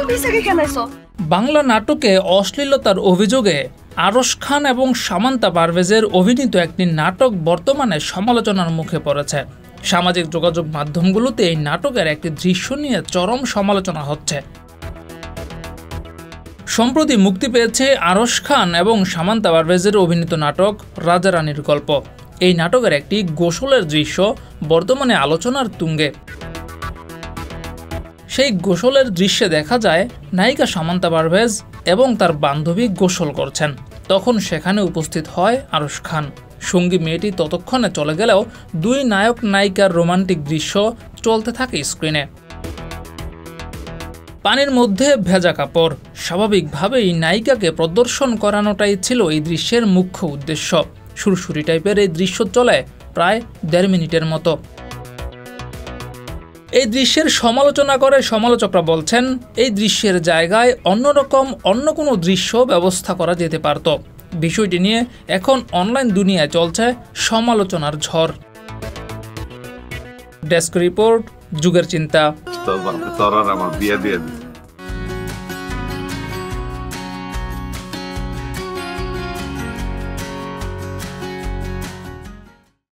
তুমি এসে কেন আইছো? বাংলা নাটকে অশ্লীলতার অভিযোগে আরশ খান এবং সামান্তা পারভেজের অভিনীত একটি নাটক বর্তমানে সমালোচনার মুখে পড়েছে। সামাজিক যোগাযোগ মাধ্যমগুলোতে এই নাটকের একটি দৃশ্য নিয়ে চরম সমালোচনা হচ্ছে। সম্প্রতি মুক্তি পেয়েছে আরশ খান এবং সামান্তা পারভেজের অভিনীত নাটক রাজা রানীর গল্প। এই নাটকের একটি গোসলের দৃশ্য বর্তমানে আলোচনার তুঙ্গে। সেই গোসলের দৃশ্যে দেখা যায় নায়িকা সামান্তা পারভেজ এবং তার বান্ধবী গোসল করছেন। তখন সেখানে উপস্থিত হয় আরশ খান। সঙ্গী মেয়েটি ততক্ষণে চলে গেলেও দুই নায়ক নায়িকার রোমান্টিক দৃশ্য চলতে থাকে স্ক্রিনে। পানির মধ্যে ভেজা কাপড়, স্বাভাবিকভাবেই নায়িকাকে প্রদর্শন করানোটাই ছিল এই দৃশ্যের মুখ্য উদ্দেশ্য। সুরসুরি টাইপের এই দৃশ্য চলে প্রায় 1.5 মিনিটের মতো। এই দৃশ্যের সমালোচনা করে সমালোচকরা বলছেন, এই দৃশ্যের জায়গায় অন্যরকম অন্য কোনো দৃশ্য ব্যবস্থা করা যেতে পারত। বিষয়টি নিয়ে এখন অনলাইন দুনিয়ায় চলছে সমালোচনার ঝড়। ডেস্ক রিপোর্ট, যুগের চিন্তা।